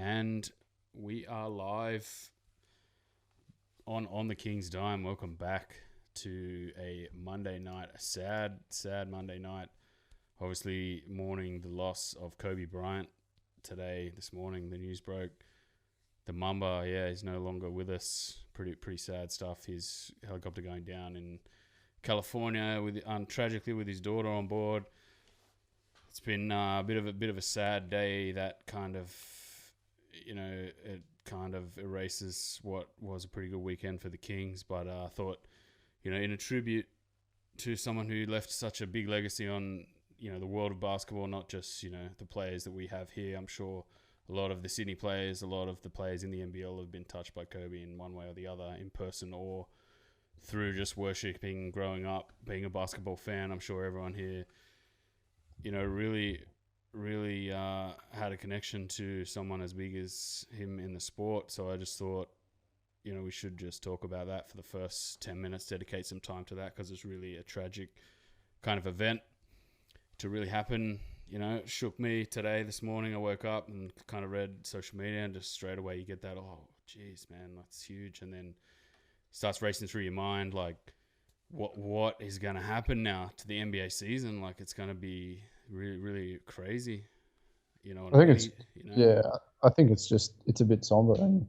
And we are live on the King's Dime. Welcome back to a Monday night, a sad Monday night. Obviously, mourning the loss of Kobe Bryant today. This morning, the news broke. The Mamba, he's no longer with us. Pretty sad stuff. His helicopter going down in California with tragically with his daughter on board. It's been a bit of a sad day. That kind of, it kind of erases what was a pretty good weekend for the Kings. But I thought, in a tribute to someone who left such a big legacy on, the world of basketball, not just, the players that we have here. I'm sure a lot of the Sydney players, a lot of the players in the NBL have been touched by Kobe in one way or the other, in person or through just worshipping, growing up, being a basketball fan. I'm sure everyone here, really had a connection to someone as big as him in the sport. So I just thought, we should just talk about that for the first 10 minutes, dedicate some time to that, because it's really a tragic kind of event to really happen. It shook me this morning. I woke up and kind of read social media, and just straight away you get that, oh, geez, man, that's huge. And then starts racing through your mind, like, what is going to happen now to the NBA season? Like, it's going to be really, really crazy. You know what I I think mean? yeah, I think it's a bit somber, and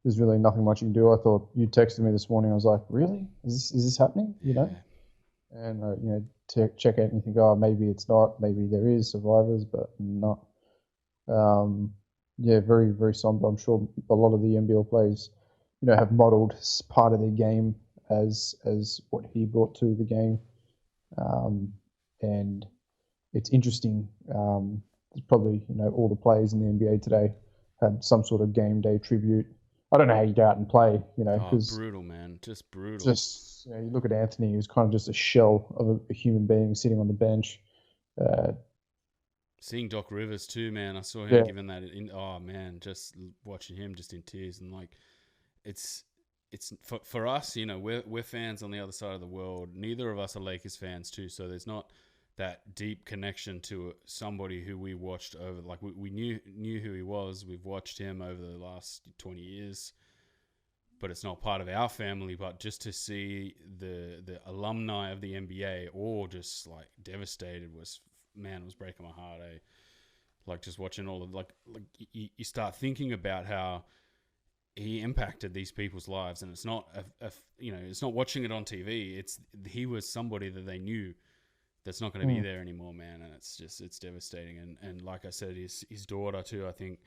there's really nothing much you can do. I thought you texted me this morning. I was like, really? Is this happening? And check out and you think, oh, maybe it's not. Maybe there is survivors, but not. Very, very somber. I'm sure a lot of the NBL players, have modelled part of their game as what he brought to the game, and it's interesting. There's probably all the players in the NBA today had some sort of game day tribute. I don't know how you go out and play, because brutal, man, just brutal. you look at Anthony, who's kind of just a shell of a human being sitting on the bench. Uh, Seeing Doc Rivers too, man. I saw him yeah, giving that. Oh man, just watching him just in tears, and like, it's for us. We're fans on the other side of the world. Neither of us are Lakers fans too, so there's not that deep connection to somebody who we watched over. Like, we knew who he was. We've watched him over the last 20 years, but it's not part of our family. But just to see the alumni of the NBA all just like devastated was breaking my heart. Like, just watching all of, like you start thinking about how he impacted these people's lives, and it's not it's not watching it on TV. He was somebody that they knew that's not going to be there anymore, man. And it's devastating. And like I said, his daughter too. I think,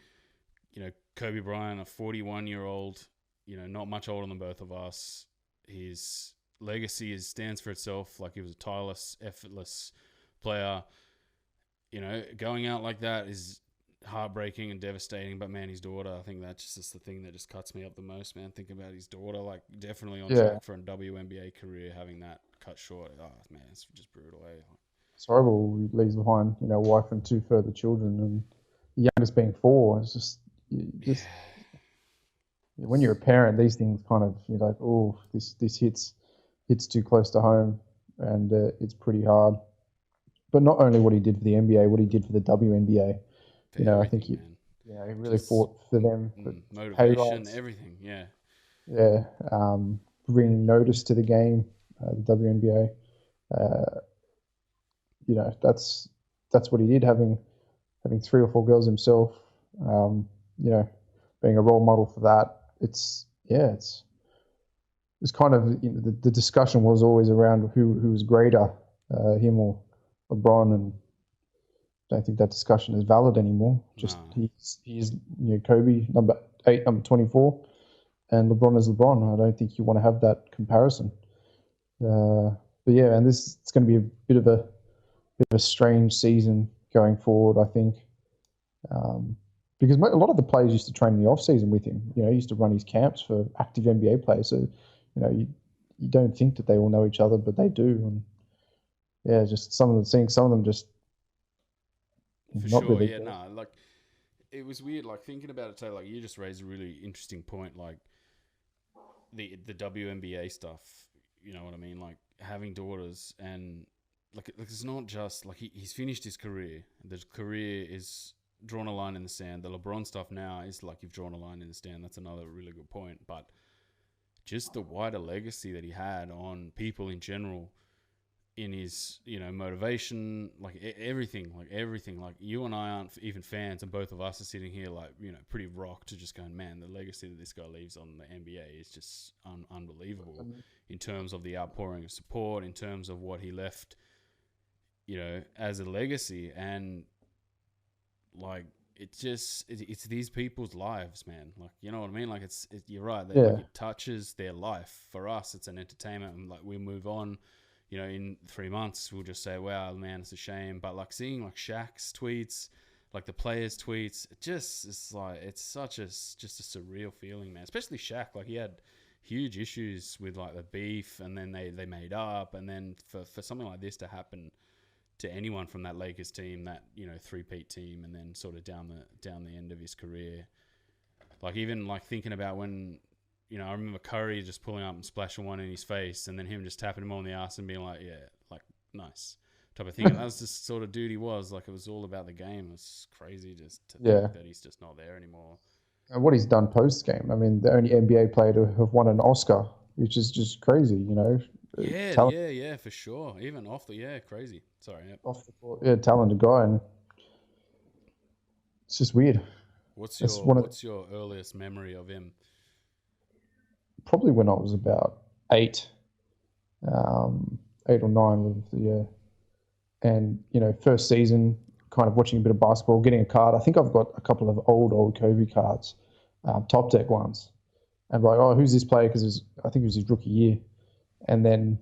Kobe Bryant, a 41-year-old, not much older than both of us. His legacy stands for itself. Like, he was a tireless, effortless player. Going out like that is heartbreaking and devastating. But man, his daughter, I think that's just the thing that just cuts me up the most, man. Thinking about his daughter, like, definitely on yeah, track for a WNBA career, having that cut short. Oh man, it's just brutal. it's horrible. He leaves behind, wife and two further children, and the youngest being 4. It's just when you're a parent, these things kind of, you're like, oh, this hits too close to home, and it's pretty hard. But not only what he did for the NBA, what he did for the WNBA. For I everything, think man. he really Just fought for them, for pay motivation, rights. everything. Yeah. Yeah, bringing notice to the game, the WNBA. Uh, that's what he did. Having 3 or 4 girls himself. Um, you know, being a role model for that. It's kind of, the discussion was always around who was greater, him or LeBron, and I don't think that discussion is valid anymore. Just No. he's Kobe number 8, number 24, and LeBron is LeBron. I don't think you want to have that comparison. But yeah, and it's going to be a bit of a strange season going forward, I think, um, because a lot of the players used to train in the off season with him. He used to run his camps for active NBA players. So you don't think that they all know each other, but they do. And yeah, just seeing some of them just For not sure. really Yeah. good. No. Like, it was weird. Like, thinking about it today. Like, you just raised a really interesting point. Like, the WNBA stuff. You know what I mean? Like, having daughters, and like it's not just like he's finished his career. The career is drawn a line in the sand. The LeBron stuff now is like you've drawn a line in the sand. That's another really good point. But just the wider legacy that he had on people in general, in his, motivation, like everything, like you and I aren't even fans, and both of us are sitting here like, pretty rocked to just going, man, the legacy that this guy leaves on the NBA is just unbelievable in terms of the outpouring of support, in terms of what he left, as a legacy. And like, it's these people's lives, man. Like, you know what I mean? Like, you're right. Like, it touches their life. For us, it's an entertainment, and like, we move on. In 3 months, we'll just say, wow, man, it's a shame. But like seeing like Shaq's tweets, like the players' tweets, it's like, it's just a surreal feeling, man. Especially Shaq, like he had huge issues with like the beef, and then they made up, and then for something like this to happen to anyone from that Lakers team, that three-peat team, and then sort of down the end of his career, like even like thinking about when. I remember Curry just pulling up and splashing one in his face, and then him just tapping him on the ass and being like, yeah, like, nice type of thing. And that was just sort of dude he was. Like, it was all about the game. It was crazy just to think that he's just not there anymore. And what he's done post-game, I mean, the only NBA player to have won an Oscar, which is just crazy, Yeah, for sure. Even off the, crazy. Sorry. Yep. Off the court, talented guy, and it's just weird. What's your earliest memory of him? Probably when I was about 8 or 9 and first season, kind of watching a bit of basketball, getting a card. I think I've got a couple of old Kobe cards, top deck ones, and like, oh, who's this player? Because I think it was his rookie year, and then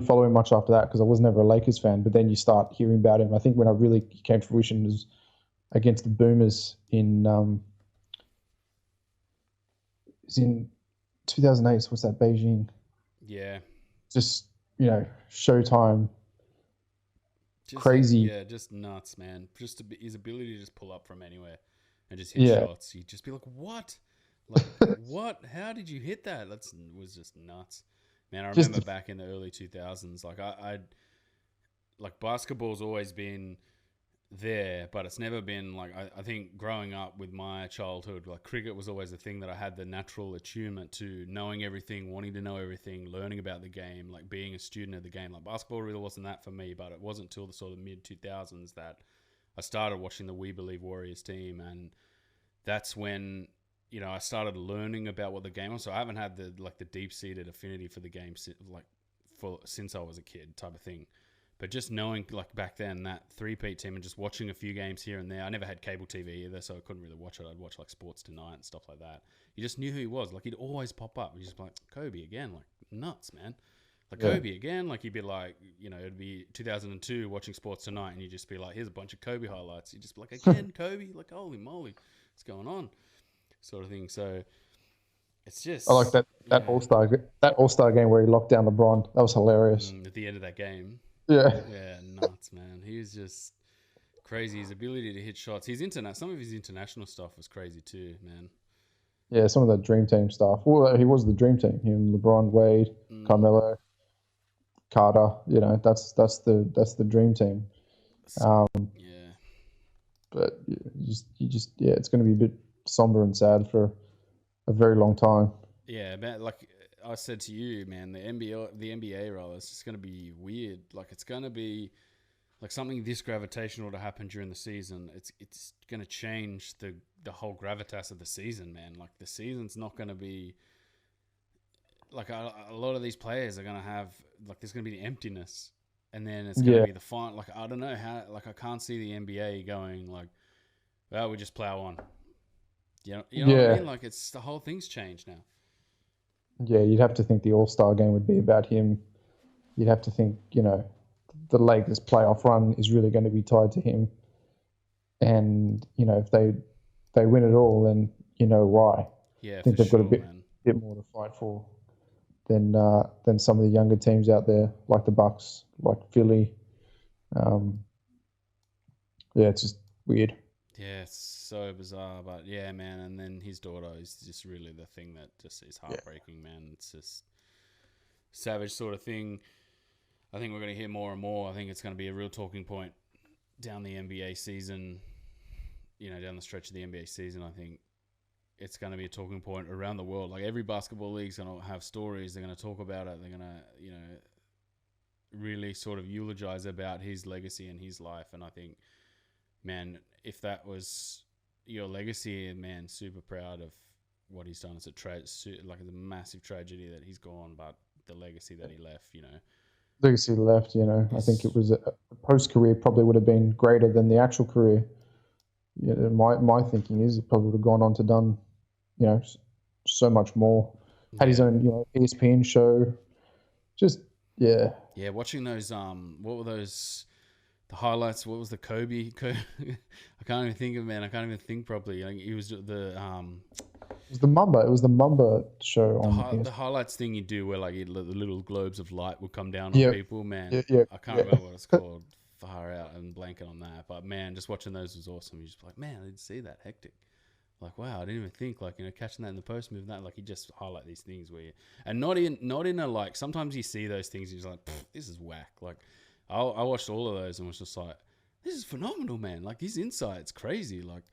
follow him much after that because I was never a Lakers fan. But then you start hearing about him. I think when I really came to fruition was against the Boomers in 2008. What's that, Beijing? Yeah. Just Showtime. Crazy. Just nuts, man. Just his ability to just pull up from anywhere and just hit shots. You'd just be like, what? Like, what? How did you hit that? It was just nuts. Man, I remember back in the early 2000s, like like basketball's always been there, but it's never been like, I think growing up with my childhood, like cricket was always the thing that I had the natural attunement to, knowing everything, wanting to know everything, learning about the game, like being a student of the game. Like basketball really wasn't that for me, but it wasn't until the sort of mid 2000s that I started watching the We Believe Warriors team, and that's when I started learning about what the game was. So I haven't had the deep seated affinity for the game since I was a kid, type of thing. But just knowing, like back then, that three-peat team and just watching a few games here and there. I never had cable TV either, so I couldn't really watch it. I'd watch like Sports Tonight and stuff like that. You just knew who he was. Like, he'd always pop up. You'd just be like, Kobe again, like nuts, man. Like Kobe again, like you'd be like, it'd be 2002 watching Sports Tonight, and you'd just be like, here's a bunch of Kobe highlights. You'd just be like, again, Kobe, like holy moly, what's going on, sort of thing. So it's just, I like that All-Star game where he locked down LeBron. That was hilarious. At the end of that game. Yeah, nuts, man. He was just crazy. His ability to hit shots. Some of his international stuff was crazy too, man. Yeah, some of that Dream Team stuff. Well, he was the Dream Team. Him, LeBron, Wade, Carmelo, Carter. That's the Dream Team. But it's going to be a bit somber and sad for a very long time. Yeah, man. Like I said to you, man, the NBA role is just going to be weird. Like it's going to be like something this gravitational to happen during the season. It's going to change the whole gravitas of the season, man. Like the season's not going to be like a lot of these players are going to have like there's going to be the emptiness, and then it's going to be the fun. Like I don't know how. Like I can't see the NBA going like, well, we just plow on. You know what I mean? Like the whole thing's changed now. Yeah, you'd have to think the All-Star game would be about him. You'd have to think, the Lakers playoff run is really going to be tied to him. And, if they win it all, then you know why. Yeah, I think they've got a bit more to fight for than some of the younger teams out there, like the Bucks, like Philly. It's just weird. Yeah, it's so bizarre, but yeah, man. And then his daughter is just really the thing that just is heartbreaking, man. It's just savage sort of thing. I think we're going to hear more and more. I think it's going to be a real talking point down the NBA season. down the stretch of the NBA season, I think it's going to be a talking point around the world. Like every basketball league's going to have stories. They're going to talk about it. They're going to, really sort of eulogize about his legacy and his life. And I think, man, if that was your legacy, man, super proud of what he's done. It's it's a massive tragedy that he's gone, but the legacy that he left, Legacy left, I think it was a post-career probably would have been greater than the actual career. My thinking is he probably would have gone on to done, so much more. Had his own, ESPN show. Just, yeah. Yeah, watching those, what were those, the highlights? What was the Kobe? I can't even think of, man. I can't even think properly. He was the, It was the Mamba. It was the Mamba show on the highlights thing you do where like the little globes of light would come down Yeah. on people, man. Yeah. I can't remember what it's called. Far out and blanking on that. But man, just watching those was awesome. You're just like, man, I didn't see that. Hectic. Like, wow, I didn't even think, like, catching that in the post move, that, like, you just highlight these things where and not in a, like, sometimes you see those things and you're like, this is whack. Like, I watched all of those and was just like, this is phenomenal, man. Like, his insight's crazy. Like,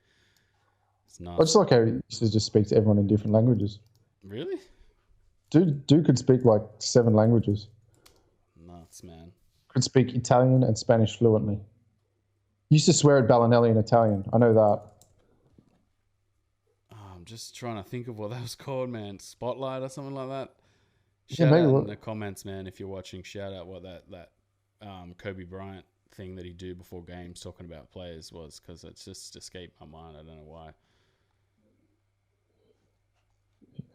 it's nuts. I just like how he used to just speak to everyone in different languages. Really? Dude could speak like 7 languages. Nuts, man. Could speak Italian and Spanish fluently. Used to swear at Bellinelli in Italian. I know that. I'm just trying to think of what that was called, man. Spotlight or something like that. Yeah, Shout maybe out in the comments, man, if you're watching. Shout out what that Kobe Bryant thing that he do before games talking about players was, because it's just escaped my mind. I don't know why.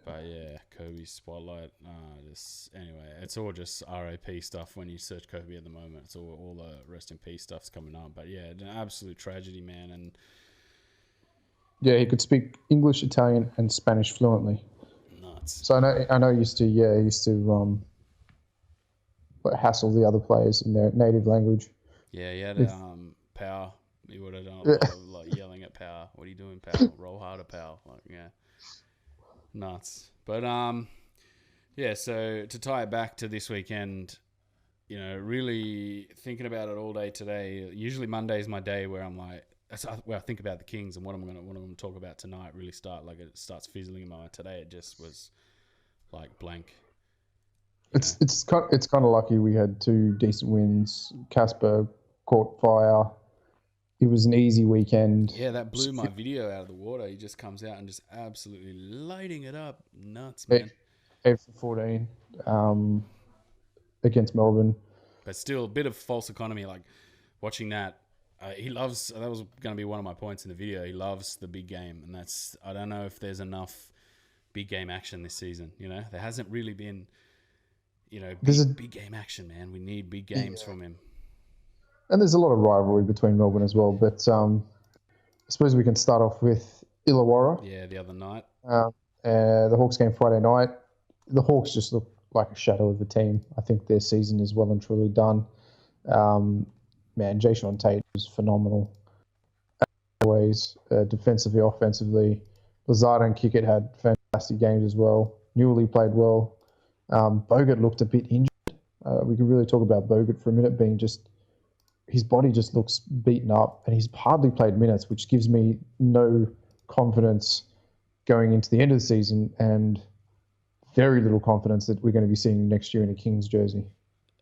But yeah, Kobe Spotlight. Anyway, it's all just RAP stuff when you search Kobe at the moment. It's all the rest in peace stuff's coming up. But yeah, an absolute tragedy, man. And yeah, he could speak English, Italian, and Spanish fluently. Nuts. So I know he used to hassle the other players in their native language. Yeah, he had power. He would have done a lot of like yelling at power. What are you doing, pal? Roll harder, pal. Like, yeah. Nuts. But yeah, so to tie it back to this weekend, really thinking about it all day today. Usually Monday is my day where I'm like, where I think about the Kings and what I'm gonna talk about tonight. Really it starts fizzling in my mind. Today it just was like blank. It's kind of lucky we had 2 decent wins. Casper caught fire. It was an easy weekend. Yeah, that blew my video out of the water. He just comes out and just absolutely lighting it up. Nuts, man. 8 for 14 against Melbourne. But still, a bit of false economy. Like, watching that, that was going to be one of my points in the video. He loves the big game. And I don't know if there's enough big game action this season. There hasn't really been, big game action, man. We need big games from him. And there's a lot of rivalry between Melbourne as well. But I suppose we can start off with Illawarra. Yeah, the other night. The Hawks game Friday night. The Hawks just look like a shadow of the team. I think their season is well and truly done. Man, Jason Tate was phenomenal. Always, defensively, offensively. Lazard and Kickett had fantastic games as well. Newley played well. Bogut looked a bit injured. We could really talk about Bogut for a minute, being just his body just looks beaten up, and he's hardly played minutes, which gives me no confidence going into the end of the season, and very little confidence that we're going to be seeing next year in a Kings jersey.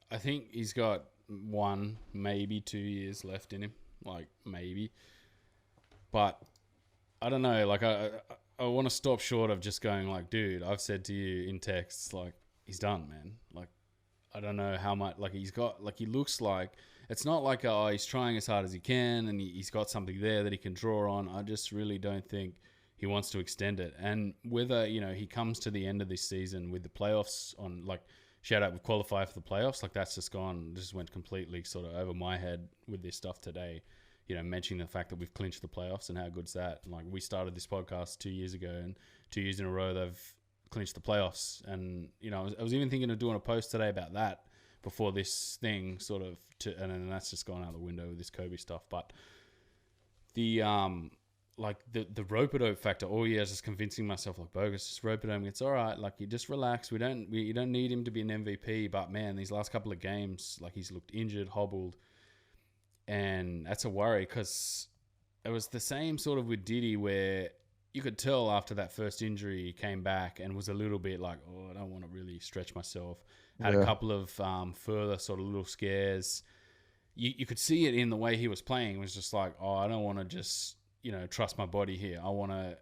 I think he's got 1, maybe 2 years left in him, like maybe. But I don't know, like I want to stop short of just going like, dude, I've said to you in texts, like, he's done, man. Like, I don't know how much, like he looks like, it's not like, he's trying as hard as he can and he's got something there that he can draw on. I just really don't think he wants to extend it. And whether, he comes to the end of this season with the playoffs on, like, shout out, we qualify for the playoffs, like that's just went completely sort of over my head with this stuff today. Mentioning the fact that we've clinched the playoffs and how good's that. And like, we started this podcast 2 years ago, and 2 years in a row they've clinched the playoffs. And I was even thinking of doing a post today about that before this thing sort of, and then that's just gone out the window with this Kobe stuff. But the the rope-a-dope factor, all year I was just convincing myself, like, bogus, just rope-a-dope, it's all right, like, you just relax, you don't need him to be an MVP. But man, these last couple of games, like, he's looked injured, hobbled, and that's a worry, because it was the same sort of with Diddy, where you could tell after that first injury he came back and was a little bit like, oh, I don't want to really stretch myself. Had a Yeah. couple of further sort of little scares. You could see it in the way he was playing. It was just like, oh, I don't want to just, trust my body here. I want to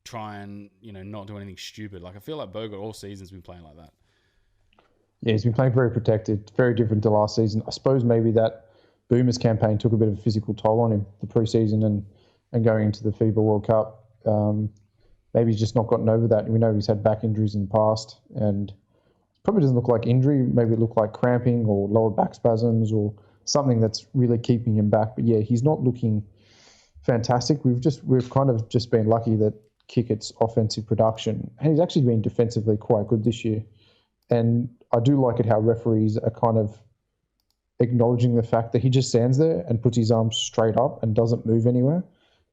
try and, not do anything stupid. Like, I feel like Bogut all season's been playing like that. Yeah, he's been playing very protected, very different to last season. I suppose maybe that Boomers campaign took a bit of a physical toll on him, the preseason and going into the FIBA World Cup. Maybe he's just not gotten over that. We know he's had back injuries in the past, and probably doesn't look like injury. Maybe it looked like cramping or lower back spasms or something that's really keeping him back. But yeah, he's not looking fantastic. We've kind of just been lucky that Kickett's offensive production, and he's actually been defensively quite good this year. And I do like it how referees are kind of acknowledging the fact that he just stands there and puts his arms straight up and doesn't move anywhere.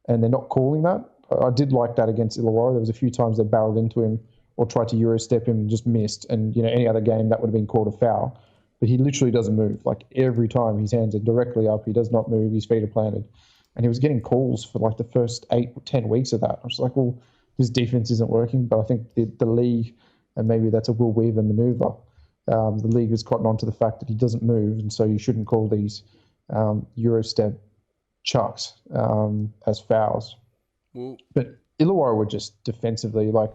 And they're not calling that. I did like that against Illawarra. There was a few times they barreled into him or tried to Euro step him and just missed. And, any other game that would have been called a foul. But he literally doesn't move. Like every time his hands are directly up, he does not move, his feet are planted. And he was getting calls for like the first 8 or 10 weeks of that. I was like, well, his defense isn't working. But I think the league, and maybe that's a Will Weaver maneuver, the league has cottoned on to the fact that he doesn't move, and so you shouldn't call these Euro step chucks as fouls. Well, But Illawarra were just defensively like,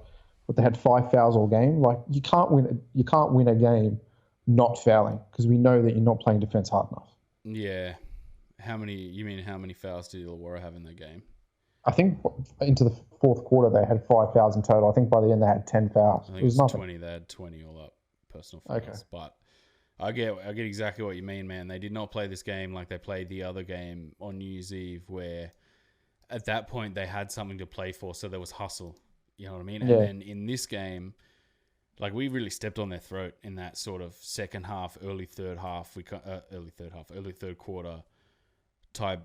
what, they had 5 fouls all game. Like you can't win a game not fouling, because we know that you're not playing defense hard enough. yeah. How many fouls did Illawarra have in the game? I think into the fourth quarter they had 5 fouls in total. I think by the end they had 10 fouls. I think it was nothing. 20. They had 20 all up, personal fouls. Okay. But I get exactly what you mean, man. They did not play this game like they played the other game on New Year's Eve, where at that point they had something to play for, so there was hustle. You know what I mean? Yeah. And then in this game, like, we really stepped on their throat in that sort of second half, early third quarter type.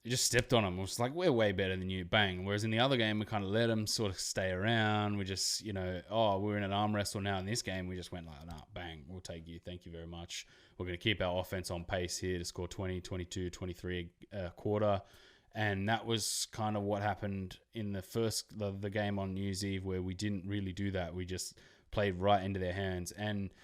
You just stepped on them. It was like, we're way better than you, bang. Whereas in the other game, we kind of let them sort of stay around. We just, we're in an arm wrestle now. In this game, we just went like, nah, bang, we'll take you. Thank you very much. We're going to keep our offense on pace here to score 20, 22, 23 quarter. And that was kind of what happened in the game on New Year's Eve, where we didn't really do that. We just played right into their hands. And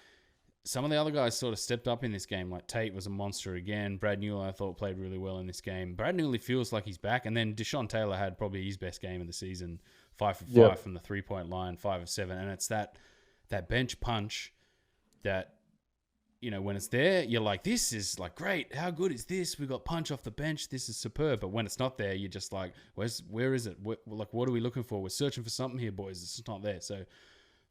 some of the other guys sort of stepped up in this game. Like Tate was a monster again. Brad Newell, I thought, played really well in this game. Brad Newell feels like he's back. And then Deshaun Taylor had probably his best game of the season. 5 for 5 from the 3-point line, 5 of 7. And it's that bench punch that, when it's there, you're like, this is like great. How good is this? We got punch off the bench. This is superb. But when it's not there, you're just like, where is it? What are we looking for? We're searching for something here, boys. It's not there. So,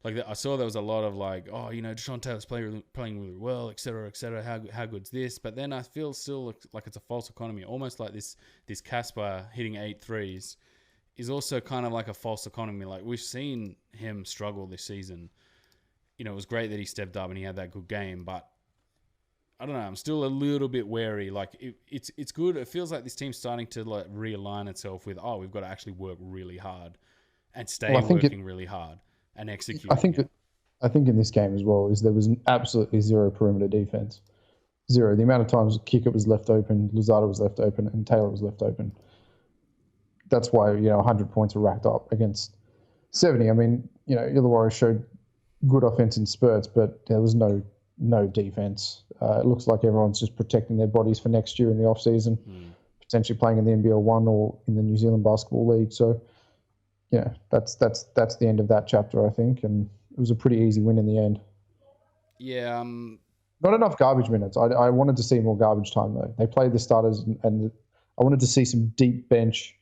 like, I saw there was a lot of like, Deshaun Taylor's playing really well, et cetera, et cetera. How good's this? But then I feel still like it's a false economy, almost like this Casper hitting 8 threes is also kind of like a false economy. Like, we've seen him struggle this season. It was great that he stepped up and he had that good game, but I don't know. I'm still a little bit wary. Like, it's good. It feels like this team's starting to like realign itself with, we've got to actually work really hard and stay working really hard. And execute. I think in this game as well there was absolutely zero perimeter defense. Zero. The amount of times Kicker was left open, Lozada was left open, and Taylor was left open. That's why 100 points were racked up against 70. I mean, Illawarra showed good offense in spurts, but there was no defense. It looks like everyone's just protecting their bodies for next year in the off season, potentially playing in the NBL 1 or in the New Zealand Basketball League. So. Yeah, that's the end of that chapter, I think, and it was a pretty easy win in the end. Yeah. Not enough garbage minutes. I wanted to see more garbage time, though. They played the starters, and I wanted to see some deep bench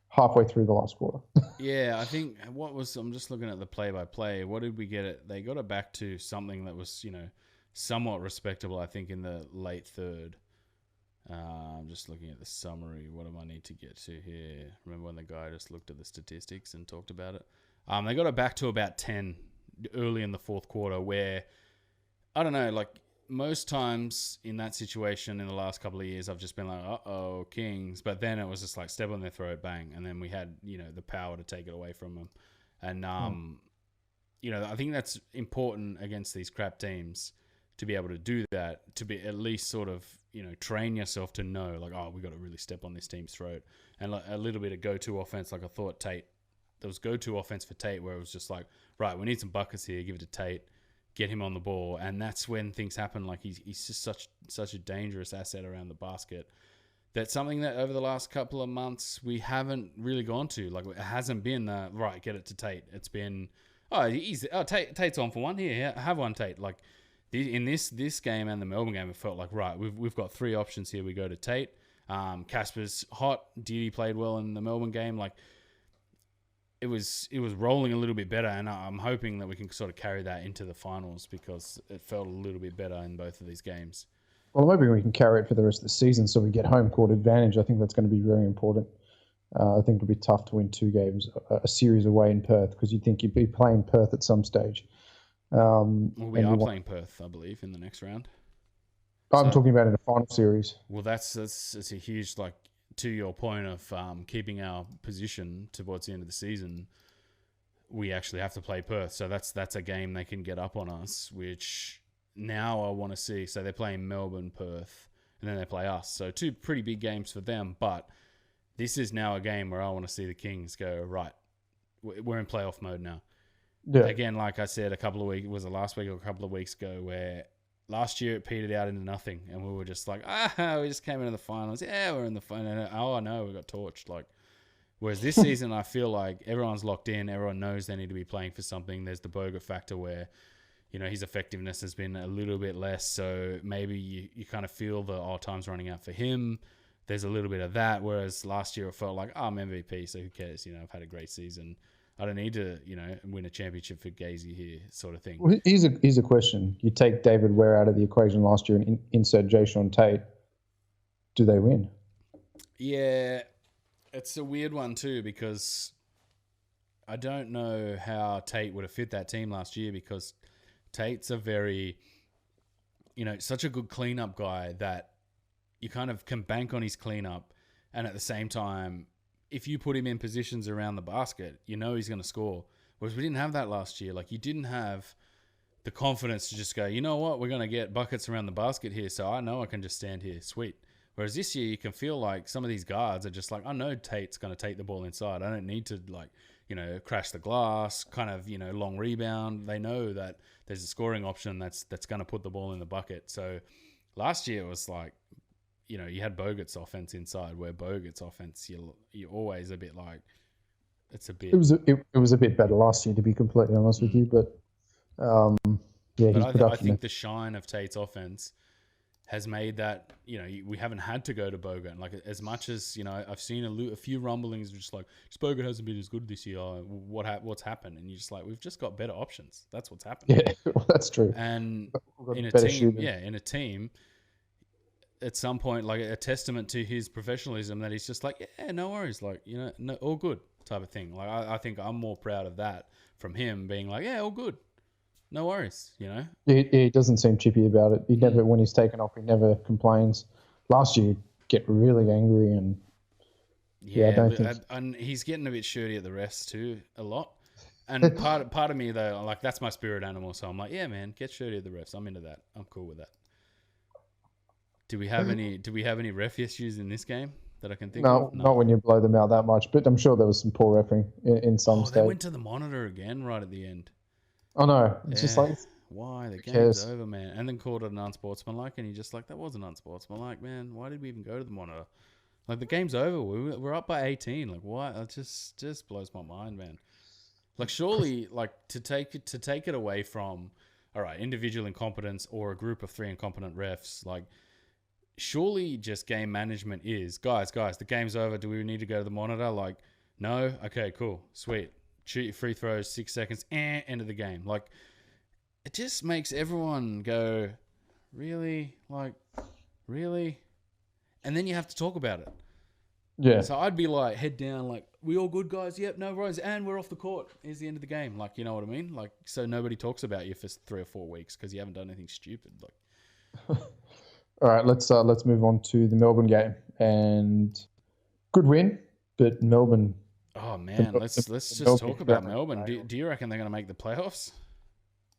halfway through the last quarter. Yeah, I think I'm just looking at the play-by-play. What did we get it? They got it back to something that was, somewhat respectable, I think, in the late third. I'm just looking at the summary. What do I need to get to here? Remember when the guy just looked at the statistics and talked about it? They got it back to about 10 early in the fourth quarter, where, I don't know, like most times in that situation in the last couple of years, I've just been like, uh-oh, Kings. But then it was just like step on their throat, bang. And then we had, the power to take it away from them. And, I think that's important against these crap teams to be able to do that, to be at least sort of train yourself to know, like, oh, we got to really step on this team's throat. And like a little bit of go-to offense, like I thought there was go-to offense for Tate where it was just like, right, we need some buckets here, give it to Tate, get him on the ball. And that's when things happen. Like he's just such a dangerous asset around the basket. That's something that over the last couple of months we haven't really gone to. Like it hasn't been, right, get it to Tate. It's been, Tate's on for one. Here, have one, Tate. Like in this game and the Melbourne game, it felt like, right, we've got three options here. We go to Tate. Casper's hot. Didi played well in the Melbourne game. Like it was rolling a little bit better, and I'm hoping that we can sort of carry that into the finals because it felt a little bit better in both of these games. Well, I'm hoping we can carry it for the rest of the season so we get home court advantage. I think that's going to be very important. I think it'll be tough to win two games, a series away in Perth, because you'd think you'd be playing Perth at some stage. We are playing Perth, I believe, in the next round. I'm talking about in a final series. Well, that's a huge, like, to your point of keeping our position towards the end of the season, we actually have to play Perth. So that's a game they can get up on us, which now I want to see. So they're playing Melbourne, Perth, and then they play us. So two pretty big games for them. But this is now a game where I want to see the Kings go, right, we're in playoff mode now. Yeah. Again, like I said, a couple of weeks, was it last week or a couple of weeks ago, where last year it petered out into nothing, and we were just like, we just came into the finals. Yeah, we're in the final. Oh, no, we got torched. Like, whereas this season, I feel like everyone's locked in. Everyone knows they need to be playing for something. There's the Bogut factor where, his effectiveness has been a little bit less. So maybe you kind of feel time's running out for him. There's a little bit of that. Whereas last year it felt like, I'm MVP, so who cares? I've had a great season. I don't need to, win a championship for Gazy here, sort of thing. Well, here's a question. You take David Ware out of the equation last year and insert Jason Tate. Do they win? Yeah, it's a weird one too, because I don't know how Tate would have fit that team last year, because Tate's a very, such a good cleanup guy that you kind of can bank on his cleanup, and at the same time, if you put him in positions around the basket, he's going to score. Whereas we didn't have that last year. Like, you didn't have the confidence to just go, you know what, we're going to get buckets around the basket here, so I know I can just stand here. Sweet. Whereas this year, you can feel like some of these guards are just like, I know Tate's going to take the ball inside. I don't need to, crash the glass, kind of, long rebound. They know that there's a scoring option that's going to put the ball in the bucket. So last year, it was like, you had Bogut's offense inside, where Bogut's offense, you're always a bit like, it's a bit. It was a bit better last year, to be completely honest with you, but I think the shine of Tate's offense has made that, we haven't had to go to Bogut. Like, as much as, I've seen a few rumblings just like, Bogut hasn't been as good this year. What's happened? And you're just like, we've just got better options. That's what's happened. Yeah, well, that's true. And in a team, at some point, like, a testament to his professionalism, that he's just like, yeah, no worries, like, no, all good type of thing. Like, I think I'm more proud of that from him, being like, yeah, all good, no worries, Yeah, he doesn't seem chippy about it. He never, when he's taken off, he never complains. Last year, he'd get really angry, and I don't think. And he's getting a bit shirty at the refs too, a lot. And part of me though, like, that's my spirit animal. So I'm like, yeah, man, get shirty at the refs. I'm into that. I'm cool with that. Do we have any ref issues in this game that I can think of? No, not when you blow them out that much. But I'm sure there was some poor refereeing in some stage. They went to the monitor again right at the end. Oh no, it's just like, why? The game's over, man. And then called it an unsportsmanlike, and you're just like, that wasn't unsportsmanlike, man. Why did we even go to the monitor? Like, the game's over. We're up by 18. Like, why? It just blows my mind, man. Like, surely, like, to take it away from, all right, individual incompetence or a group of 3 incompetent refs, like, surely just game management is, guys, the game's over. Do we need to go to the monitor? Like, no? Okay, cool. Sweet. Shoot your free throws, 6 seconds, end of the game. Like, it just makes everyone go, really? Like, really? And then you have to talk about it. Yeah. So I'd be like, head down, like, we all good, guys? Yep, no worries. And we're off the court. Here's the end of the game. Like, you know what I mean? Like, so nobody talks about you for 3 or 4 weeks because you haven't done anything stupid. Like, all right, let's move on to the Melbourne game. And good win, but Melbourne. Oh man, let's just talk about Melbourne. Do you reckon they're going to make the playoffs?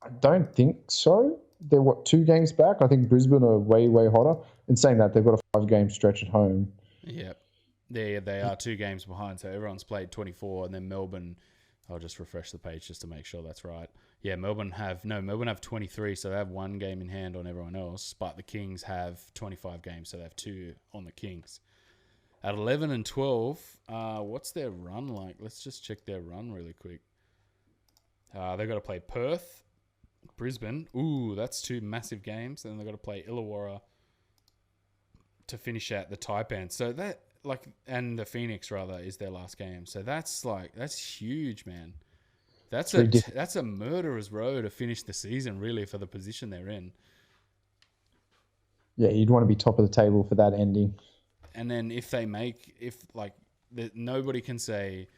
I don't think so. they're 2 games back. I think Brisbane are way, way hotter. In saying that, they've got a 5-game stretch at home. Yep. They are 2 games behind, so everyone's played 24, and then Melbourne. I'll just refresh the page just to make sure that's right. Yeah, Melbourne have 23, so they have 1 game in hand on everyone else. But the Kings have 25 games, so they have 2 on the Kings. At 11 and 12, what's their run like? Let's just check their run really quick. They've got to play Perth, Brisbane. Ooh, that's 2 massive games. Then they've got to play Illawarra to finish out the Taipan. So that, and the Phoenix rather, is their last game. So that's huge, man. That's a murderer's row to finish the season, really, for the position they're in. Yeah, you'd want to be top of the table for that ending. And then nobody can say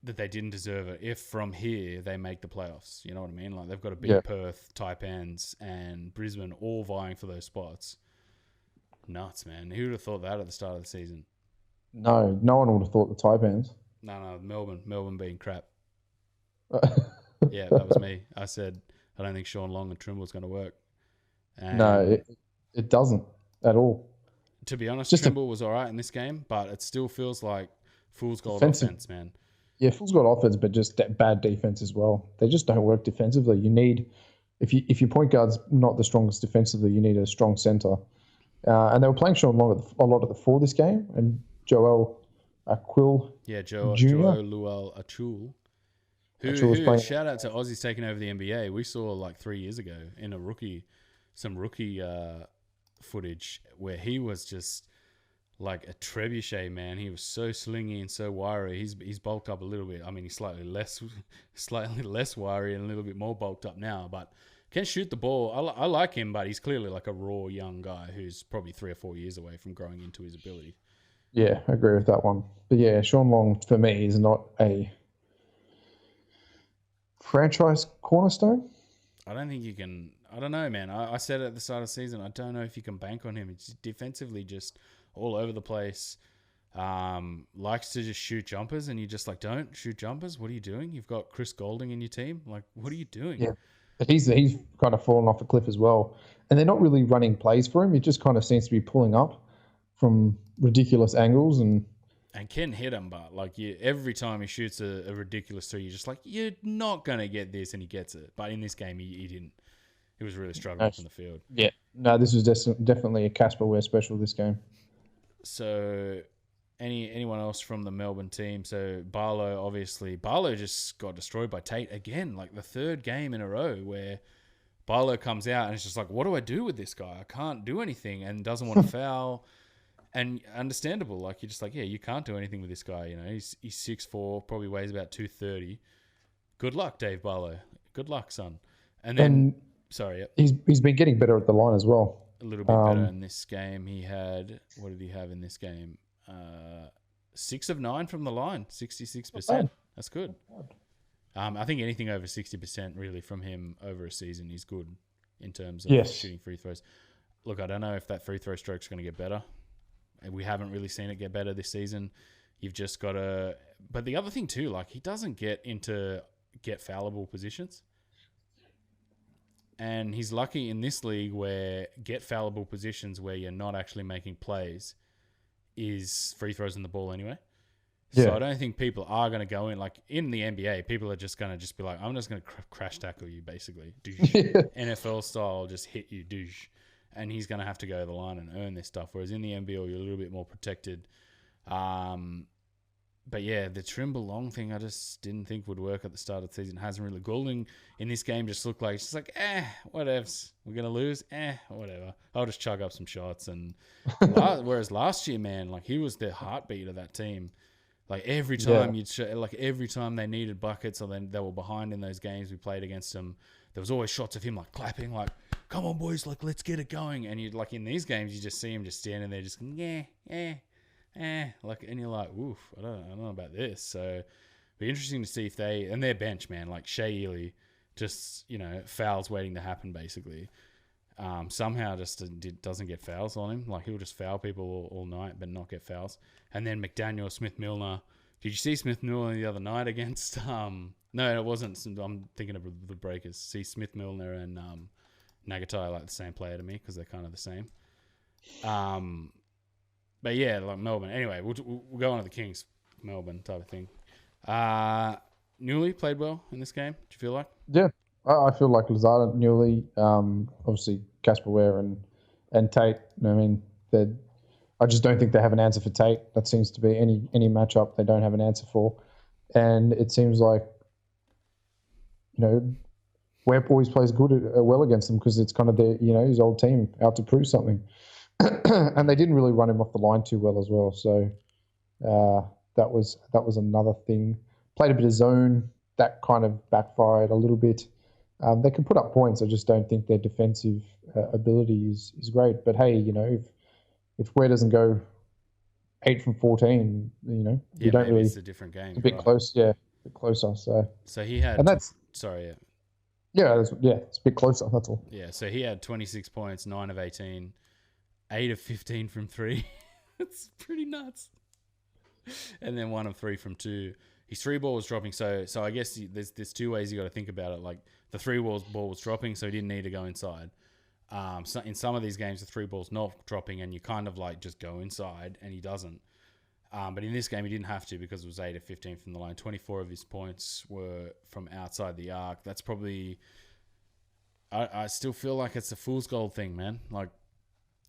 that they didn't deserve it if from here they make the playoffs. You know what I mean? Like, they've got to beat Perth, Taipans, and Brisbane all vying for those spots. Nuts, man. Who would have thought that at the start of the season? No one would have thought the Taipans. No, Melbourne being crap. Yeah, that was me. I said, I don't think Sean Long and Trimble's going to work. And no, it doesn't at all. To be honest, Trimble was all right in this game, but it still feels like fool's gold offense, man. Yeah, fool's gold offense, but just bad defense as well. They just don't work defensively. You need, if your point guard's not the strongest defensively, you need a strong center. And they were playing Sean Long a lot at the 4 this game, and Joel Quill. Yeah, Joel Lual Achul. Who shout out to Aussies taking over the NBA. We saw like 3 years ago in some rookie footage where he was just like a trebuchet, man. He was so slingy and so wiry. He's bulked up a little bit. I mean, he's slightly less wiry and a little bit more bulked up now, but can shoot the ball. I like him, but he's clearly like a raw young guy who's probably 3 or 4 years away from growing into his ability. Yeah, I agree with that one. But yeah, Sean Long for me is not a franchise cornerstone. I don't think you can. I don't know, man. I said at the start of the season, I don't know if you can bank on him. It's defensively just all over the place. Likes to just shoot jumpers, and you just like, don't shoot jumpers. What are you doing? You've got Chris Goulding in your team. Like, what are you doing? Yeah, but he's kind of fallen off a cliff as well. And they're not really running plays for him. It just kind of seems to be pulling up from ridiculous angles and can hit him, but like every time he shoots a ridiculous 3, you're just like, you're not gonna get this, and he gets it. But in this game, he didn't. He was really struggling from the field. Yeah, no, this was definitely a Casper Ware special this game. So, anyone else from the Melbourne team? So Barlow just got destroyed by Tate again, like the 3rd game in a row where Barlow comes out and it's just like, what do I do with this guy? I can't do anything, and doesn't want to foul. And understandable, like you're just like, yeah, you can't do anything with this guy. You know, he's 6'4", probably weighs about 230. Good luck, Dave Barlow. Good luck, son. And then, he's been getting better at the line as well. A little bit better in this game. He had, what did he have in this game? 6 of 9 from the line, 66%. That's good. I think anything over 60% really from him over a season is good in terms of shooting free throws. Look, I don't know if that free throw stroke is going to get better. We haven't really seen it get better this season. You've just got to... But the other thing too, like he doesn't get foulable positions. And he's lucky in this league where get foulable positions where you're not actually making plays is free throws in the ball anyway. Yeah. So I don't think people are going to go in. Like in the NBA, people are just going to be like, I'm just going to crash tackle you basically. NFL style, just hit you, douche. And he's going to have to go to the line and earn this stuff. Whereas in the NBL, you're a little bit more protected. But yeah, the Trimble Long thing, I just didn't think would work at the start of the season. Hasn't really. Goulding in this game just looked like, it's just like, whatevs. We're going to lose? Whatever. I'll just chug up some shots. And whereas last year, man, like he was the heartbeat of that team. Like every time every time they needed buckets or then they were behind in those games we played against them, there was always shots of him like clapping, like, come on, boys, like, let's get it going. And you like in these games, you just see him just standing there, just like, and you're like, oof, I don't know about this. So, it'd be interesting to see if and their bench, man, like Shea Ely, just fouls waiting to happen, basically. Somehow just doesn't get fouls on him. Like he'll just foul people all night, but not get fouls. And then McDaniel, Smith Milner. Did you see Smith Milner the other night against? No, it wasn't. I'm thinking of the Breakers. See Smith Milner and Nagatai like the same player to me because they're kind of the same. But yeah, like Melbourne. Anyway, we'll go on to the Kings, Melbourne type of thing. Newley played well in this game. Do you feel like? Yeah, I feel like Lazard, Newley, obviously Casper Ware and Tate. I mean, I just don't think they have an answer for Tate. That seems to be any matchup they don't have an answer for, and it seems like, Webb always plays well against them because it's kind of his old team out to prove something, and they didn't really run him off the line too well as well. So that was another thing. Played a bit of zone, that kind of backfired a little bit. They can put up points. I just don't think their defensive ability is great. But hey, if Ware doesn't go 8 from 14, you don't really. It's a different game. It's a bit close, yeah, a bit closer. So he had, and that's sorry, yeah, it's a bit closer. That's all. Yeah, so he had 26 points, 9 of 18, 8 of 15 from 3. It's pretty nuts. And then 1 of 3 from 2. His 3 ball was dropping, so I guess there's 2 ways you got to think about it. Like the 3 ball was dropping, so he didn't need to go inside. So in some of these games, the 3 ball's not dropping, and you kind of like just go inside, and he doesn't. But in this game, he didn't have to because it was 8 of 15 from the line. 24 of his points were from outside the arc. That's probably. I still feel like it's a fool's gold thing, man. Like,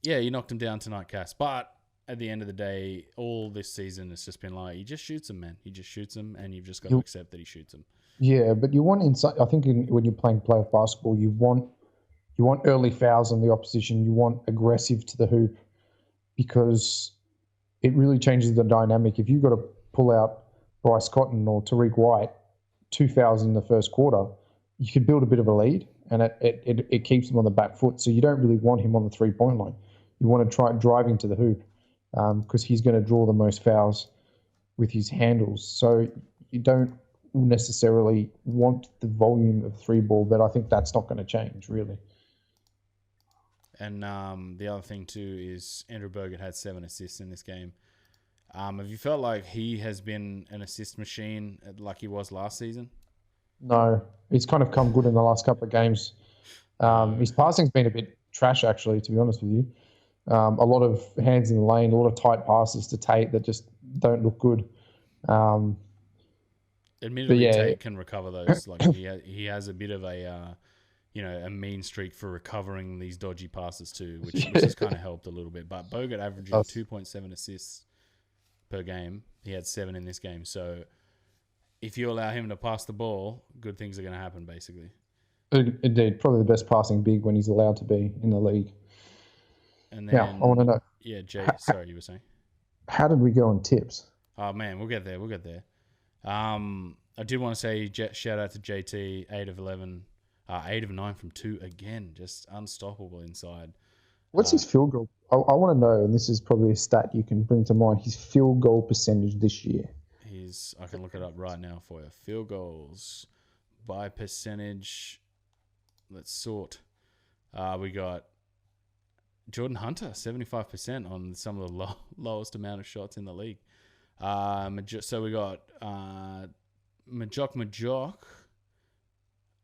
yeah, you knocked him down tonight, Cass, but at the end of the day, all this season it's just been like he just shoots him, man. He just shoots him, and you've just got to accept that he shoots him. Yeah, but you want inside. I think when you're playing playoff basketball, you want early fouls on the opposition. You want aggressive to the hoop because it really changes the dynamic. If you've got to pull out Bryce Cotton or Tariq White 2 fouls in the first quarter, you could build a bit of a lead, and it keeps him on the back foot. So you don't really want him on the 3-point line. You want to try driving to the hoop because he's going to draw the most fouls with his handles. So you don't necessarily want the volume of 3-ball, but I think that's not going to change, really. And the other thing, too, is Andrew Bogut had 7 assists in this game. Have you felt like he has been an assist machine like he was last season? No. He's kind of come good in the last couple of games. His passing's been a bit trash, actually, to be honest with you. A lot of hands in the lane, a lot of tight passes to Tate that just don't look good. Admittedly, Tate can recover those. Like he has a bit of a mean streak for recovering these dodgy passes too, which has kind of helped a little bit. But Bogut averaging 2.7 assists per game. He had 7 in this game. So if you allow him to pass the ball, good things are going to happen, basically. Indeed, probably the best passing big when he's allowed to be in the league. And then, now, I want to know. Yeah, Jay. Sorry, you were saying. How did we go on tips? Oh man, we'll get there. I did want to say shout out to JT, 8 of 11, 8 of 9 from 2 again, just unstoppable inside. What's his field goal? I want to know, and this is probably a stat you can bring to mind. His field goal percentage this year. I can look it up right now for you. Field goals by percentage. Let's sort. We got Jordan Hunter, 75% on some of the lowest amount of shots in the league. So we got Majok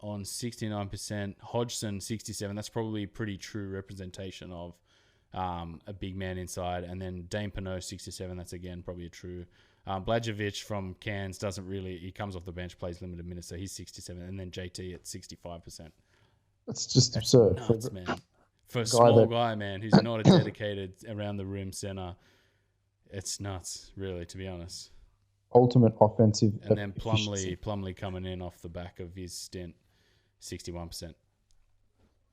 on 69%, Hodgson 67%. That's probably a pretty true representation of a big man inside. And then Dane Pinot 67%. That's again probably a true. Blažević from Cairns he comes off the bench, plays limited minutes, so he's 67%. And then JT at 65%. That's absurd. Nuts, man. For a small guy, man, who's not a dedicated around the rim center, it's nuts, really, to be honest. Ultimate offensive. And then Plumlee coming in off the back of his stint, 61%.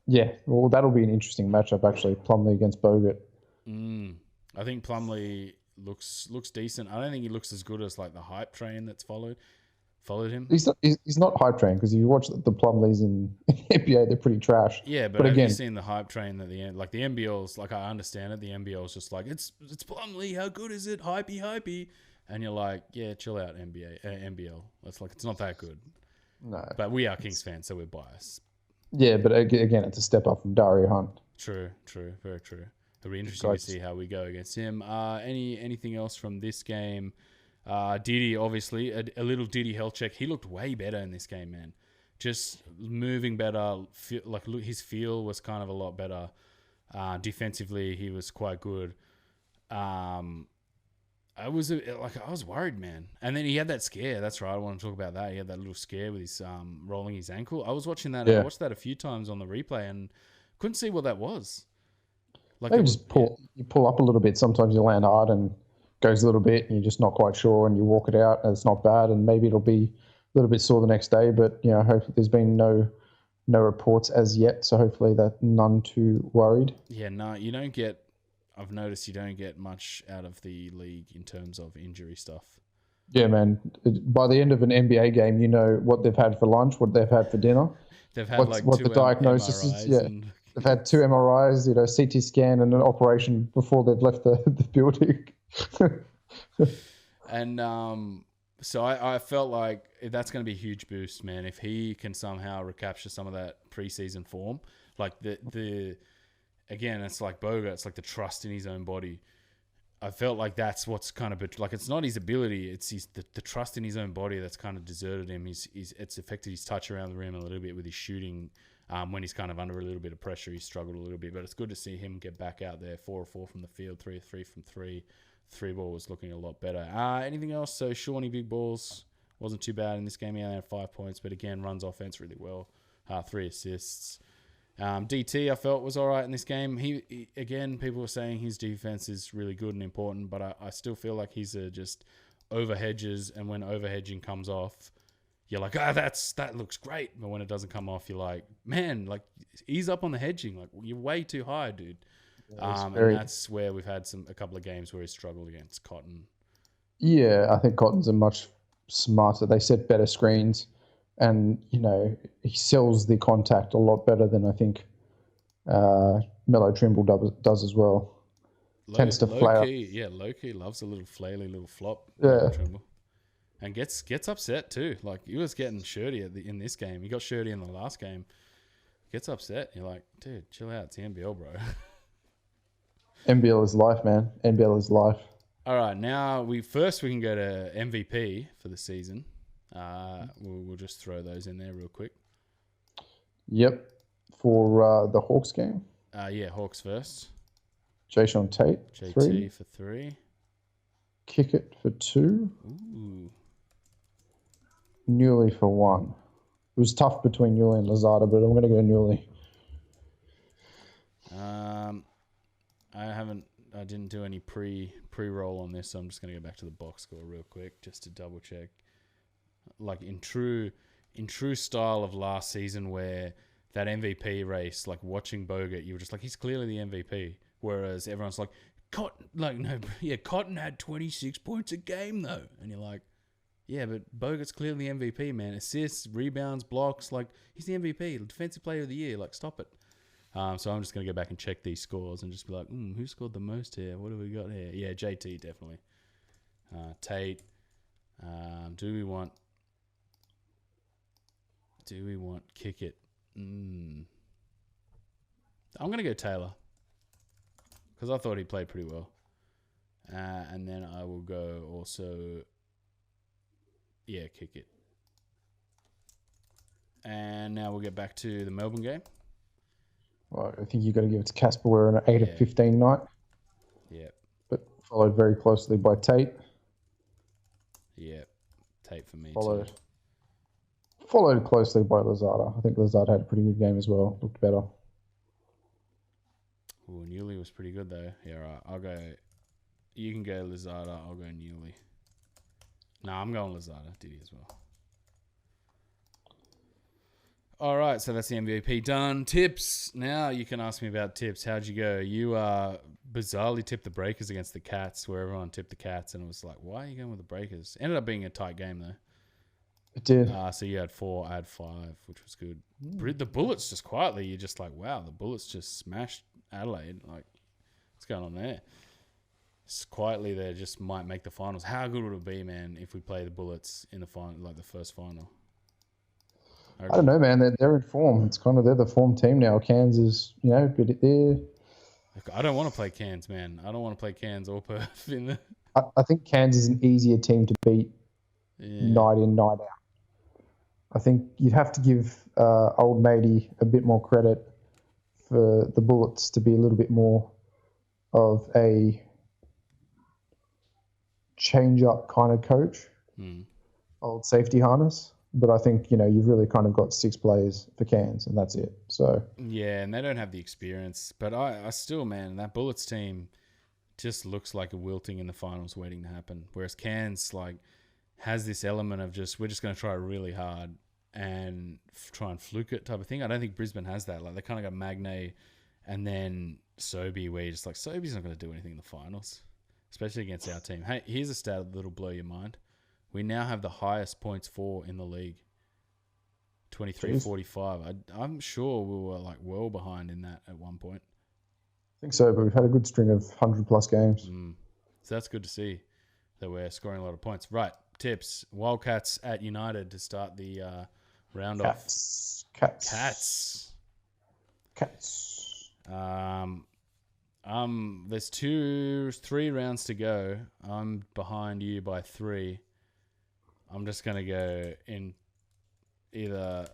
Yeah, well, that'll be an interesting matchup, actually. Plumlee against Bogut. I think Plumlee looks decent. I don't think he looks as good as like the hype train that's followed him. He's not hype train because if you watch the Plumlees in NBA, they're pretty trash. Yeah, but have you seen the hype train at the end? Like the NBL's, like I understand it. The NBL's just like it's Plumlee. How good is it? Hypey. And you're like, yeah, chill out, NBL. It's not that good. No. But we are Kings fans, so we're biased. Yeah, but again, it's a step up from Dario Hunt. True, very true. It'll be interesting to see how we go against him. Anything else from this game? Didi, obviously, a little Didi health check. He looked way better in this game, man. just moving better. His feel was kind of a lot better. Defensively, he was quite good. I was worried, man. And then he had that scare. That's right. I want to talk about that. He had that little scare with his rolling his ankle. I was watching that. Yeah. I watched that a few times on the replay and couldn't see what that was. Maybe just you pull up a little bit. Sometimes you land hard and goes a little bit, and you're just not quite sure, and you walk it out, and it's not bad. And maybe it'll be a little bit sore the next day. But hopefully there's been no reports as yet, so hopefully that none too worried. Yeah, no, you don't get. I've noticed you don't get much out of the league in terms of injury stuff. Yeah, man. By the end of an NBA game, you know what they've had for lunch, what they've had for dinner. They've had what the diagnosis is. Yeah, they've had 2 MRIs, CT scan, and an operation before they've left the building. And so I felt like that's going to be a huge boost, man. If he can somehow recapture some of that preseason form, like again, it's like Boga. It's like the trust in his own body. I felt like that's what's kind of like, it's not his ability. It's the trust in his own body that's kind of deserted him. It's affected his touch around the rim a little bit with his shooting. When he's kind of under a little bit of pressure, he struggled a little bit. But it's good to see him get back out there, 4 of 4 from the field, 3 of 3 from 3. 3 ball was looking a lot better. Anything else? So Shawnee big balls wasn't too bad in this game. He only had 5 points, but again runs offense really well. 3 assists. DT I felt was all right in this game. He again, people were saying his defense is really good and important, but I still feel like he's just over hedges, and when over hedging comes off, you're like, that looks great. But when it doesn't come off, you're like, man, like ease up on the hedging. Like you're way too high, dude. And that's where we've had a couple of games where he's struggled against Cotton. Yeah, I think Cotton's a much smarter. They set better screens, and he sells the contact a lot better than I think Melo Trimble does as well. Tends to flare. Low-key loves a little flaily little flop. Yeah. Trimble. And gets upset too. Like he was getting shirty in this game. He got shirty in the last game. Gets upset. You're like, dude, chill out. It's the NBL, bro. NBL is life, man. NBL is life. All right, now we can go to MVP for the season. We'll just throw those in there real quick. Yep. For the Hawks game. Hawks first. Jason Tate. JT 3. for 3. Kick it for 2. Ooh. Newley for 1. It was tough between Newley and Lazada, but I'm going to go Newley. I didn't do any pre-roll on this, so I'm just going to go back to the box score real quick just to double check. Like in true style of last season, where that MVP race, like watching Bogut, you were just like, he's clearly the MVP. Whereas everyone's like, Cotton had 26 points a game though, and you're like, yeah, but Bogut's clearly the MVP, man. Assists, rebounds, blocks, like he's the MVP, defensive player of the year. Like stop it. So I'm just going to go back and check these scores and just be like, who scored the most here? What have we got here? Yeah, JT, definitely. Tate. Do we want kick it? I'm going to go Taylor because I thought he played pretty well. And then I will go also, kick it. And now we'll get back to the Melbourne game. Well, I think you've got to give it to Casper. We're on an 8 of 15 night. Yeah. But followed very closely by Tate. Yeah. Tate for me too. Followed closely by Lazada. I think Lazada had a pretty good game as well. Looked better. Ooh, Newley was pretty good though. Yeah, right. I'll go. You can go Lazada. I'll go Newley. No, I'm going Lazada. Diddy as well. All right, so that's the MVP done. Tips. Now you can ask me about tips. How'd you go? You bizarrely tipped the Breakers against the Cats, where everyone tipped the Cats, and it was like, why are you going with the Breakers? Ended up being a tight game, though. It did. So you had 4, I had 5, which was good. The Bullets just quietly, you're just like, wow, the Bullets just smashed Adelaide. Like, what's going on there? Just quietly, they just might make the finals. How good would it be, man, if we play the Bullets in the final, like the first final? I don't know, man. They're in form. It's kind of they're the form team now. Cairns, but they're. I don't want to play Cairns, man. I don't want to play Cairns or Perth in the. I think Cairns is an easier team to beat night in, night out. I think you'd have to give old matey a bit more credit for the Bullets to be a little bit more of a change-up kind of coach, old safety harness. But I think, you've really kind of got 6 players for Cairns, and that's it. So Yeah, and they don't have the experience. But I still, man, that Bullets team just looks like a wilting in the finals waiting to happen. Whereas Cairns, has this element of we're just going to try really hard and try and fluke it type of thing. I don't think Brisbane has that. They kind of got Magne and then Sobey, where you're just like, Sobey's not going to do anything in the finals, especially against our team. Hey, here's a stat that'll blow your mind. We now have the highest points for in the league, 23-45. I'm sure we were well behind in that at one point. I think so, but we've had a good string of 100-plus games. So that's good to see that we're scoring a lot of points. Right, tips. Wildcats at United to start the round off. Cats. There's 3 rounds to go. I'm behind you by 3. I'm just going to go in either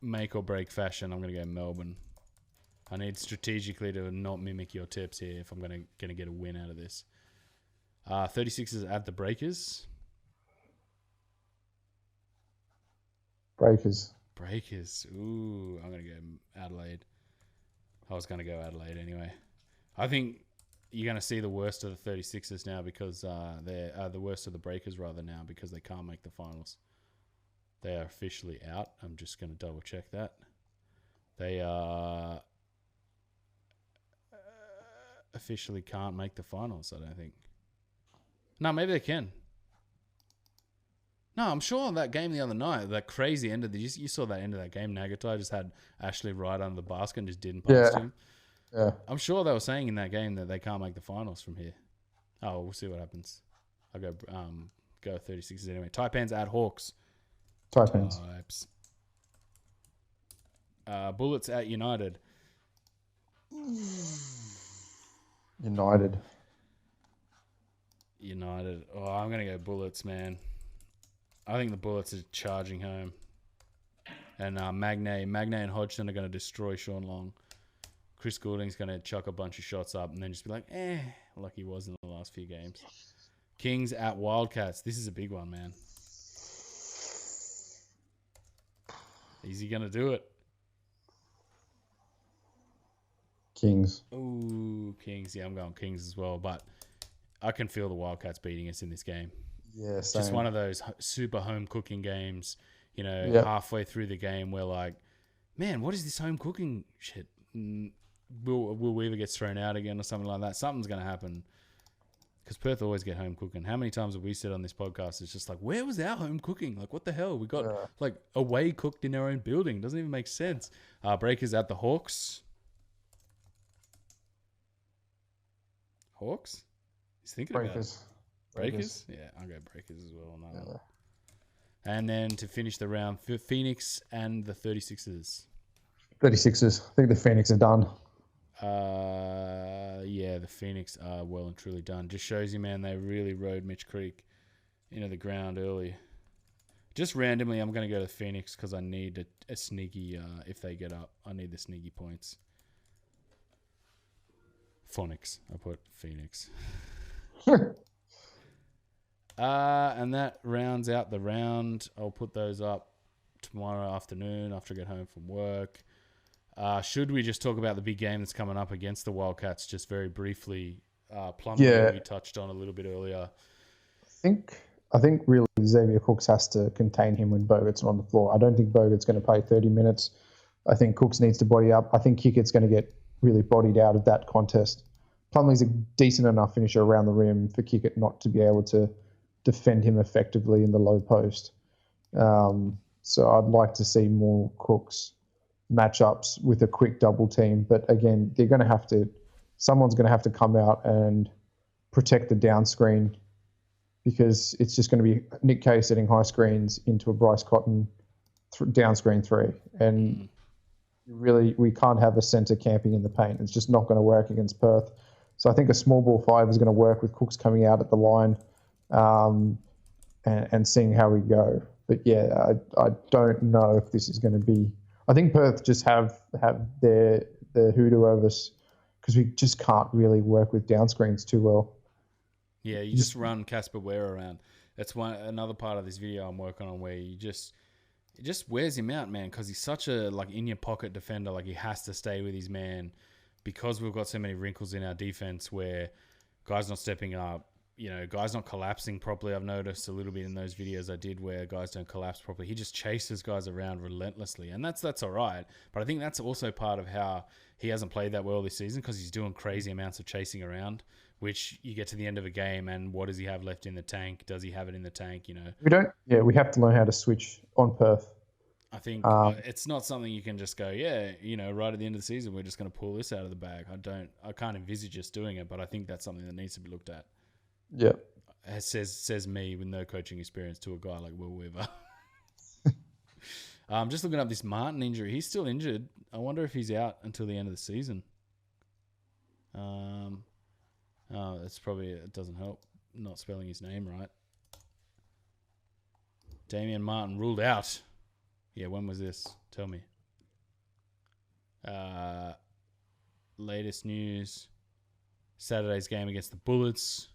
make or break fashion. I'm going to go Melbourne. I need strategically to not mimic your tips here if I'm going to get a win out of this. 36ers at the Breakers. Breakers. Ooh, I'm going to go Adelaide. I was going to go Adelaide anyway. I think you're going to see the worst of the 36ers now because they're the worst of the Breakers rather now because they can't make the finals. They are officially out. I'm just going to double check that. They officially can't make the finals, I don't think. No, maybe they can. No, I'm sure that game the other night, that crazy end of you saw that end of that game. Nagatai just had Ashley right under the basket and just didn't pass to him. Yeah. I'm sure they were saying in that game that they can't make the finals from here. Oh, we'll see what happens. I'll go 36ers anyway. Taipans at Hawks. Taipans. Types. Bullets at United. United. Oh, I'm going to go Bullets, man. I think the Bullets are charging home. And Magne and Hodgson are going to destroy Sean Long. Chris Goulding's going to chuck a bunch of shots up and then just be like, like he was in the last few games. Kings at Wildcats. This is a big one, man. Is he going to do it? Kings. Ooh, Kings. Yeah, I'm going Kings as well. But I can feel the Wildcats beating us in this game. Yeah, same. Just one of those super home cooking games, halfway through the game we're man, what is this home cooking shit? Will Weaver gets thrown out again or something like that? Something's going to happen because Perth always get home cooking. How many times have we said on this podcast, it's just where was our home cooking? What the hell? We got away cooked in our own building. Doesn't even make sense. Breakers at the Hawks. Hawks? He's thinking Breakers. about it. Breakers? Yeah, I'll go Breakers as well on that one. And then to finish the round, Phoenix and the 36ers. 36ers. I think the Phoenix are done. Yeah, the Phoenix are well and truly done. Just shows you, man, they really rode Mitch Creek into the ground early. Just randomly, I'm going to go to Phoenix because I need a sneaky, if they get up, I need the sneaky points. Phonics. I put Phoenix. And that rounds out the round. I'll put those up tomorrow afternoon after I get home from work. Should we just talk about the big game that's coming up against the Wildcats just very briefly? Plumlee, we touched on a little bit earlier. I think really Xavier Cooks has to contain him when Bogut's on the floor. I don't think Bogut's going to play 30 minutes. I think Cooks needs to body up. I think Kickett's going to get really bodied out of that contest. Plumlee's a decent enough finisher around the rim for Kickett not to be able to defend him effectively in the low post. So I'd like to see more Cooks matchups with a quick double team. But again, someone's going to have to come out and protect the down screen because it's just going to be Nick Kay setting high screens into a Bryce Cotton down screen 3. And really, we can't have a centre camping in the paint. It's just not going to work against Perth. So I think a small ball 5 is going to work with Cooks coming out at the line and seeing how we go. But yeah, I don't know if this is going to be. I think Perth just have their hoodoo over us because we just can't really work with down screens too well. Yeah, you just run Casper Ware around. That's another part of this video I'm working on where it just wears him out, man, because he's such a like in your pocket defender. Like he has to stay with his man because we've got so many wrinkles in our defense where guys not stepping up, guys not collapsing properly. I've noticed a little bit in those videos I did where guys don't collapse properly. He just chases guys around relentlessly, and that's all right. But I think that's also part of how he hasn't played that well this season because he's doing crazy amounts of chasing around, which you get to the end of a game and what does he have left in the tank? Does he have it in the tank? We don't. Yeah, we have to learn how to switch on Perth. I think it's not something you can just go, right at the end of the season, we're just going to pull this out of the bag. I can't envisage us doing it, but I think that's something that needs to be looked at. Yeah. It says me with no coaching experience to a guy like Will Weaver. I'm just looking up this Martin injury. He's still injured. I wonder if he's out until the end of the season. That's probably, it doesn't help not spelling his name right. Damian Martin ruled out. Yeah, when was this? Tell me. Latest news. Saturday's game against the Bullets.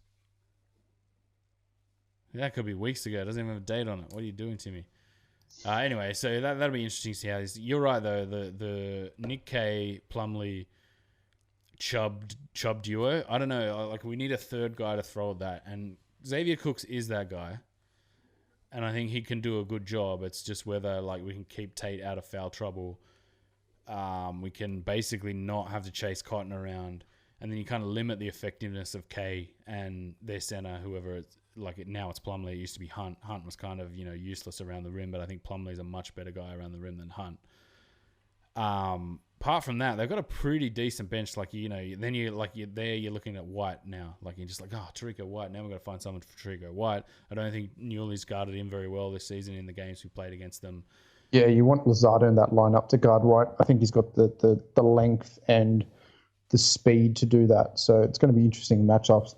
That could be weeks ago. It doesn't even have a date on it. What are you doing to me? Anyway, so that'll be interesting to see how this. You're right though. The Nick K Plumlee Chubb duo. I don't know. Like we need a third guy to throw at that, and Xavier Cooks is that guy, and I think he can do a good job. It's just whether like we can keep Tate out of foul trouble. We can basically not have to chase Cotton around, and then you kind of limit the effectiveness of K and their center, whoever it's. Now it's Plumlee. It used to be Hunt. Hunt was kind of useless around the rim, but I think Plumlee's a much better guy around the rim than Hunt. Apart from that, they've got a pretty decent bench. Then you're looking at White now. Like you're just like, Tariq White. Now we've got to find someone for Tariq White. I don't think Newley's guarded him very well this season in the games we played against them. Yeah, you want Lozada in that lineup to guard White. I think he's got the length and the speed to do that. So it's going to be interesting matchups.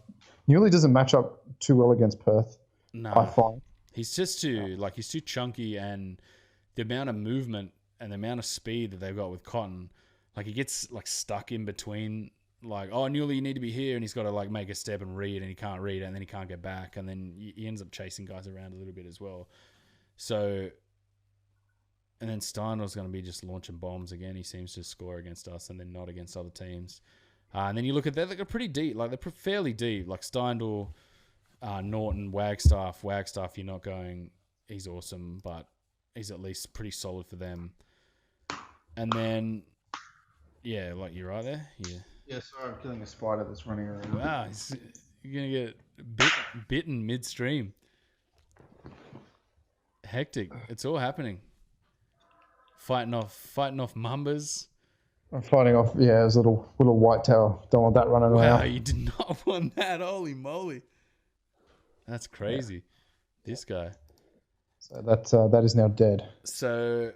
Newley doesn't match up too well against Perth. No, I find he's just he's too chunky, and the amount of movement and the amount of speed that they've got with Cotton, like he gets stuck in between. Newley, you need to be here, and he's got to make a step and read, and he can't read it, and then he can't get back, and then he ends up chasing guys around a little bit as well. So, and then Steindoll's going to be just launching bombs again. He seems to score against us, and then not against other teams. And then you look at that; they're pretty deep. They're fairly deep. Like Steindl, Norton, Wagstaff. Wagstaff, you're not going. He's awesome, but he's at least pretty solid for them. And then, you're right there. Yeah. Yeah. Sorry, I'm killing a spider that's running around. Wow, you're gonna get bitten midstream. Hectic. It's all happening. Fighting off Mambas. I'm fighting off. Yeah, there's a little whitetail. Don't want that running around. Wow, you did not want that. Holy moly. That's crazy. Yeah. This guy. So that is now dead. So,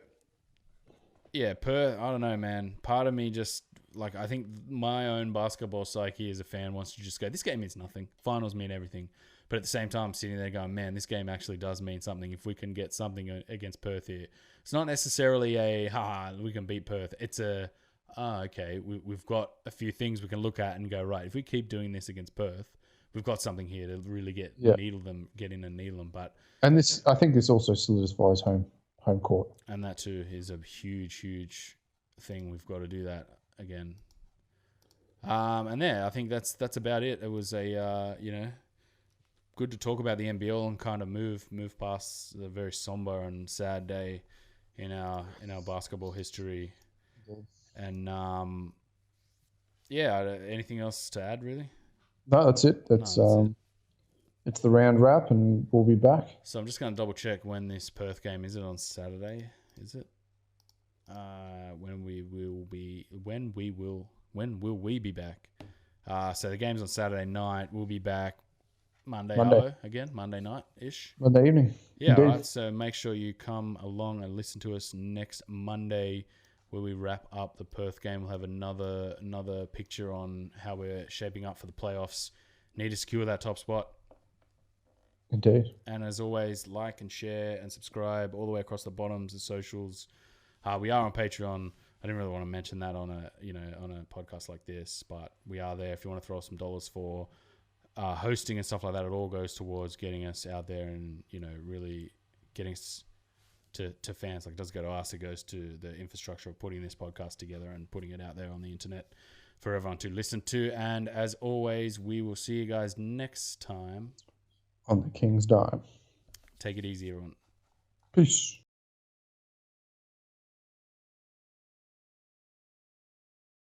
I don't know, man. Part of me just, I think my own basketball psyche as a fan wants to just go, this game means nothing. Finals mean everything. But at the same time, I'm sitting there going, man, this game actually does mean something if we can get something against Perth here. It's not necessarily we can beat Perth. It's okay, we've got a few things we can look at and go, right, if we keep doing this against Perth, we've got something here to really get in and needle them. And I think this also solidifies home court. And that too is a huge, huge thing. We've got to do that again. I think that's about it. It was a good to talk about the NBL and kind of move past the very somber and sad day in our basketball history. And anything else to add, really? No, that's it. That's it. It's the round wrap, and we'll be back. So I'm just going to double check when this Perth game is. It on Saturday? Is it? When will we be back? So the game's on Saturday night. We'll be back Monday night-ish. Monday evening. Yeah, all right. So make sure you come along and listen to us next Monday, where we wrap up the Perth game. We'll have another picture on how we're shaping up for the playoffs. Need to secure that top spot. Indeed. And as always, like and share and subscribe all the way across the bottoms, the socials. We are on Patreon. I didn't really want to mention that on a podcast like this, but we are there. If you want to throw some dollars for hosting and stuff like that, it all goes towards getting us out there and really getting us to fans. Like, it doesn't go to us; it goes to the infrastructure of putting this podcast together and putting it out there on the internet for everyone to listen to. And as always, we will see you guys next time On the King's Dime. Take it easy, everyone. Peace.